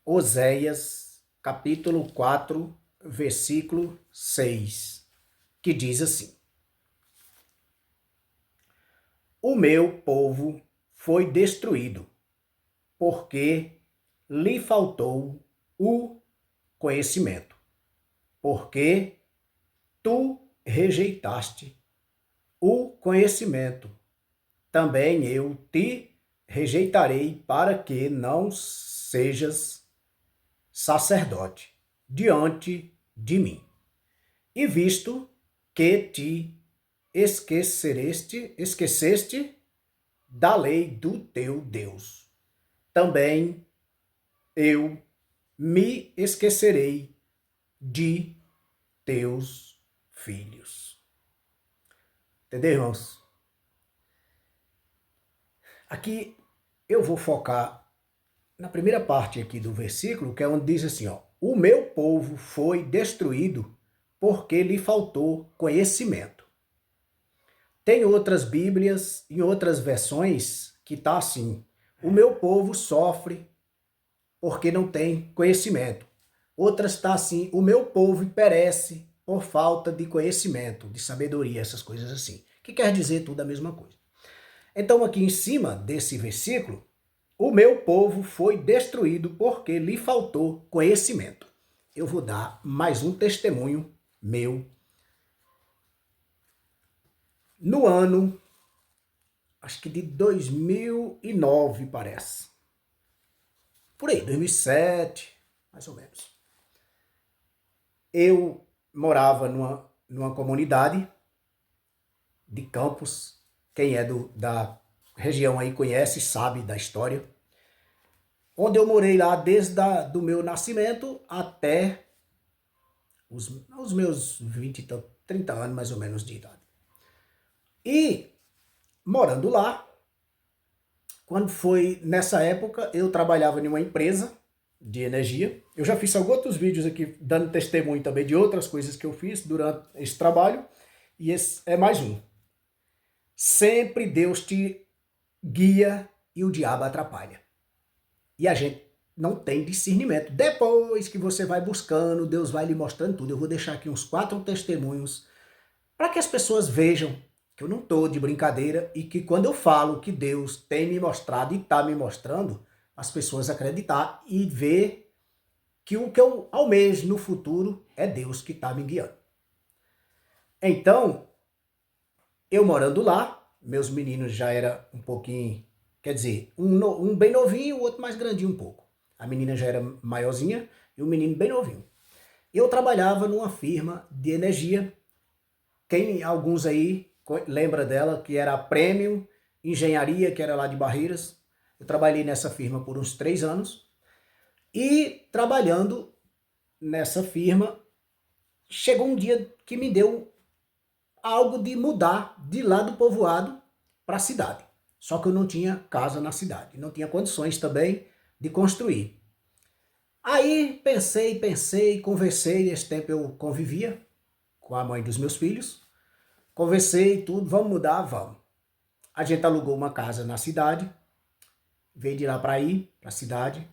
Oséias, capítulo 4, versículo 6, que diz assim: O meu povo foi destruído, porque lhe faltou o conhecimento, porque tu rejeitaste o conhecimento, também eu te rejeitarei para que não sejas sacerdote diante de mim. E visto que te esqueceste da lei do teu Deus, também eu me esquecerei de teus filhos. Entendeu, irmãos? Aqui eu vou focar na primeira parte aqui do versículo, que é onde diz assim, ó: O meu povo foi destruído porque lhe faltou conhecimento. Tem outras Bíblias, em outras versões, que está assim: o meu povo sofre porque não tem conhecimento. Outras está assim: o meu povo perece por falta de conhecimento, de sabedoria, essas coisas assim. Que quer dizer tudo a mesma coisa. Então aqui em cima desse versículo, o meu povo foi destruído porque lhe faltou conhecimento. Eu vou dar mais um testemunho meu. No ano, acho que de 2009, parece. Por aí, 2007, mais ou menos. Eu morava numa comunidade de Campos. Quem é da região aí conhece, sabe da história. Onde eu morei lá desde do meu nascimento até os meus 20, 30 anos mais ou menos de idade. E morando lá, quando foi nessa época, eu trabalhava em uma empresa de energia. Eu já fiz alguns outros vídeos aqui dando testemunho também de outras coisas que eu fiz durante esse trabalho. E esse é mais um. Sempre Deus te guia e o diabo atrapalha. E a gente não tem discernimento. Depois que você vai buscando, Deus vai lhe mostrando tudo. Eu vou deixar aqui uns 4 testemunhos para que as pessoas vejam que eu não estou de brincadeira e que quando eu falo que Deus tem me mostrado e está me mostrando, as pessoas acreditar e ver que o que eu almejo no futuro é Deus que está me guiando. Então, eu morando lá, meus meninos já eram um pouquinho, quer dizer, um bem novinho, o outro mais grandinho um pouco. A menina já era maiorzinha e o menino bem novinho. Eu trabalhava numa firma de energia. Quem alguns aí lembra dela, que era a Premium Engenharia, que era lá de Barreiras. Eu trabalhei nessa firma por uns 3 anos. E trabalhando nessa firma, chegou um dia que me deu algo de mudar de lá do povoado para a cidade. Só que eu não tinha casa na cidade, não tinha condições também de construir. Aí pensei, conversei, nesse tempo eu convivia com a mãe dos meus filhos, conversei tudo, vamos mudar, vamos. A gente alugou uma casa na cidade, veio de lá para ir, para a cidade.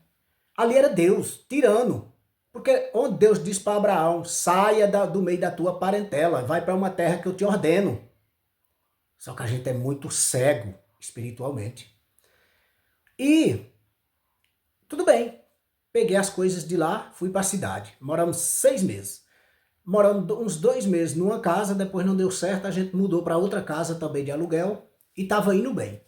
Ali era Deus, tirando. Porque onde Deus disse para Abraão, saia do meio da tua parentela, vai para uma terra que eu te ordeno. Só que a gente é muito cego espiritualmente. E tudo bem, peguei as coisas de lá, fui para a cidade. Moramos 6 meses. Morando uns 2 meses numa casa, depois não deu certo, a gente mudou para outra casa também de aluguel e estava indo bem.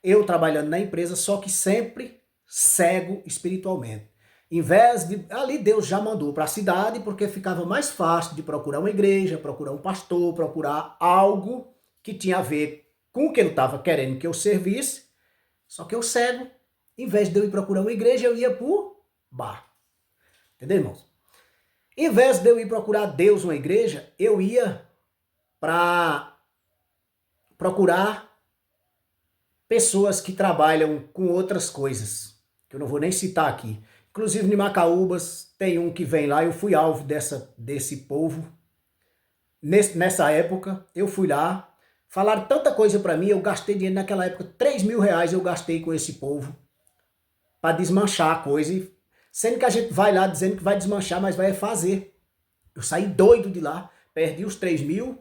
Eu trabalhando na empresa, só que sempre cego espiritualmente. Em vez de... Ali Deus já mandou para a cidade, porque ficava mais fácil de procurar uma igreja, procurar um pastor, procurar algo que tinha a ver com o que ele estava querendo que eu servisse. Só que eu cego, em vez de eu ir procurar uma igreja, eu ia por bar. Entendeu, irmãos? Em vez de eu ir procurar Deus, uma igreja, eu ia para procurar pessoas que trabalham com outras coisas, que eu não vou nem citar aqui. Inclusive, em Macaúbas, tem um que vem lá, eu fui alvo desse povo. Nessa época, eu fui lá, falaram tanta coisa para mim, eu gastei dinheiro naquela época, R$3.000 eu gastei com esse povo, para desmanchar a coisa. Sendo que a gente vai lá dizendo que vai desmanchar, mas vai fazer. Eu saí doido de lá, perdi os 3 mil,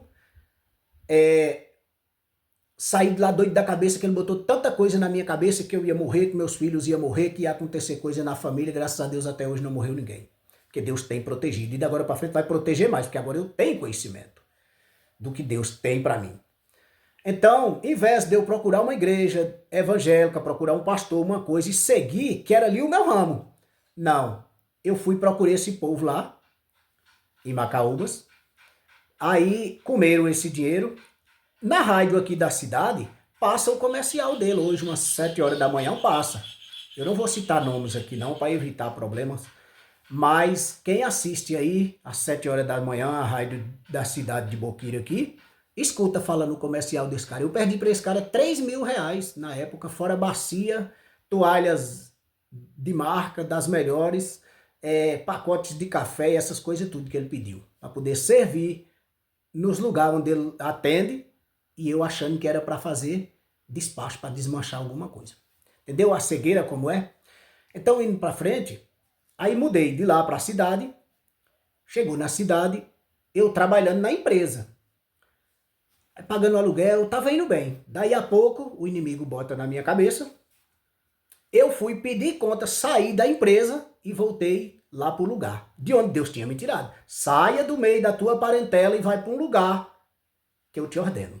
saí de lá doido da cabeça, que ele botou tanta coisa na minha cabeça que eu ia morrer, que meus filhos iam morrer, que ia acontecer coisa na família. Graças a Deus até hoje não morreu ninguém. Porque Deus tem protegido. E de agora para frente vai proteger mais, porque agora eu tenho conhecimento do que Deus tem para mim. Então, em vez de eu procurar uma igreja evangélica, procurar um pastor, uma coisa, e seguir, que era ali o meu ramo. Não. Eu fui procurar esse povo lá, em Macaúbas. Aí comeram esse dinheiro. Na rádio aqui da cidade, passa o comercial dele. Hoje, umas 7 horas da manhã, passa. Eu não vou citar nomes aqui não, para evitar problemas. Mas quem assiste aí, às 7 horas da manhã, a rádio da cidade de Boqueira aqui, escuta falando o comercial desse cara. Eu perdi para esse cara 3 mil reais na época, fora bacia, toalhas de marca, das melhores, pacotes de café, essas coisas tudo que ele pediu. Para poder servir nos lugares onde ele atende, e eu achando que era para fazer despacho, para desmanchar alguma coisa. Entendeu a cegueira como é? Então, indo para frente, aí mudei de lá para a cidade. Chegou na cidade, eu trabalhando na empresa. Pagando aluguel, estava indo bem. Daí a pouco, o inimigo bota na minha cabeça. Eu fui pedir conta, saí da empresa e voltei lá para o lugar de onde Deus tinha me tirado. Saia do meio da tua parentela e vai para um lugar que eu te ordeno.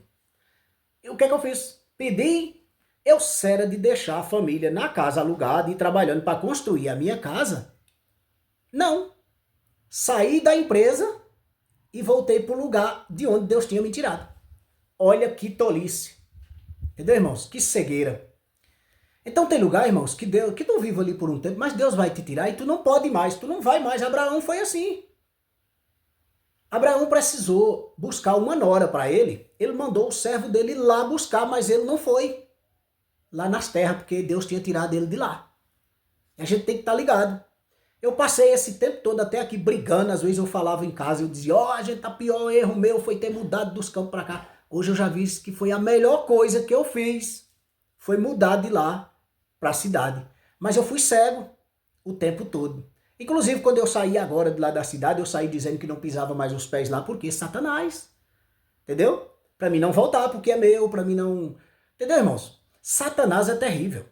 E o que é que eu fiz? Pedi, eu era de deixar a família na casa alugada e trabalhando para construir a minha casa. Não. Saí da empresa e voltei para o lugar de onde Deus tinha me tirado. Olha que tolice. Entendeu, irmãos? Que cegueira. Então tem lugar, irmãos, que tu vive ali por um tempo, mas Deus vai te tirar e tu não pode mais, tu não vai mais. Abraão foi assim. Abraão precisou buscar uma nora para ele. Ele mandou o servo dele lá buscar, mas ele não foi lá nas terras, porque Deus tinha tirado ele de lá. E a gente tem que estar ligado. Eu passei esse tempo todo até aqui brigando, às vezes eu falava em casa, eu dizia, a gente tá pior, erro meu foi ter mudado dos campos para cá. Hoje eu já vi que foi a melhor coisa que eu fiz, foi mudar de lá para a cidade. Mas eu fui cego o tempo todo. Inclusive, quando eu saí agora de lá da cidade, eu saí dizendo que não pisava mais os pés lá, porque Satanás, entendeu? Para mim não voltar, porque é meu, para mim não... Entendeu, irmãos? Satanás é terrível.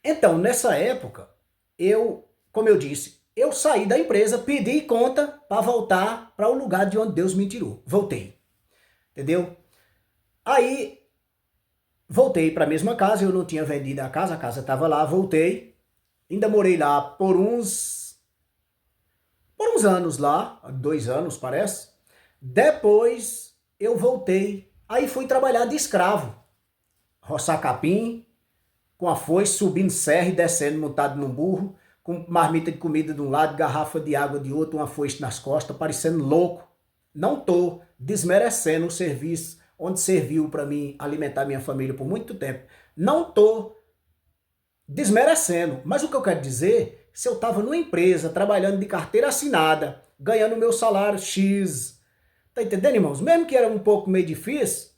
Então, nessa época, como eu disse, eu saí da empresa, pedi conta para voltar para o lugar de onde Deus me tirou. Voltei. Entendeu? Aí, voltei para a mesma casa, eu não tinha vendido a casa estava lá, voltei. Ainda morei lá por uns anos lá, 2 anos parece. Depois eu voltei, aí fui trabalhar de escravo. Roçar capim, com a foice, subindo serra e descendo montado num burro, com marmita de comida de um lado, garrafa de água de outro, uma foice nas costas, parecendo louco. Não tô desmerecendo o serviço onde serviu para mim alimentar minha família por muito tempo. Não tô desmerecendo, mas o que eu quero dizer, se eu estava numa empresa, trabalhando de carteira assinada, ganhando meu salário X, tá entendendo, irmãos? Mesmo que era um pouco meio difícil,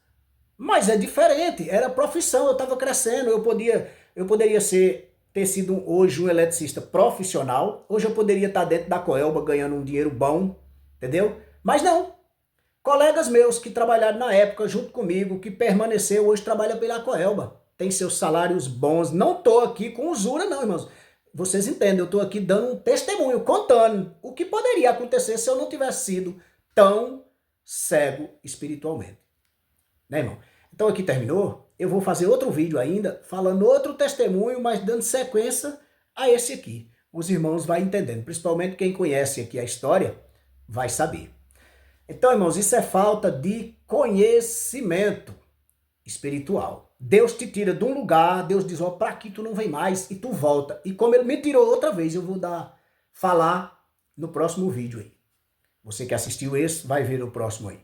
mas é diferente, era profissão, eu estava crescendo, eu poderia ter sido hoje um eletricista profissional, hoje eu poderia estar dentro da Coelba ganhando um dinheiro bom, entendeu? Mas não. Colegas meus que trabalharam na época junto comigo, que permaneceu, hoje trabalham pela Coelba, tem seus salários bons. Não estou aqui com usura não, irmãos. Vocês entendem, eu estou aqui dando um testemunho, contando o que poderia acontecer se eu não tivesse sido tão cego espiritualmente. Né, irmão? Então aqui terminou. Eu vou fazer outro vídeo ainda, falando outro testemunho, mas dando sequência a esse aqui. Os irmãos vão entendendo, principalmente quem conhece aqui a história, vai saber. Então, irmãos, isso é falta de conhecimento espiritual. Deus te tira de um lugar, Deus diz, para aqui tu não vem mais, e tu volta. E como ele me tirou outra vez, eu vou falar no próximo vídeo aí. Você que assistiu esse, vai ver o próximo aí.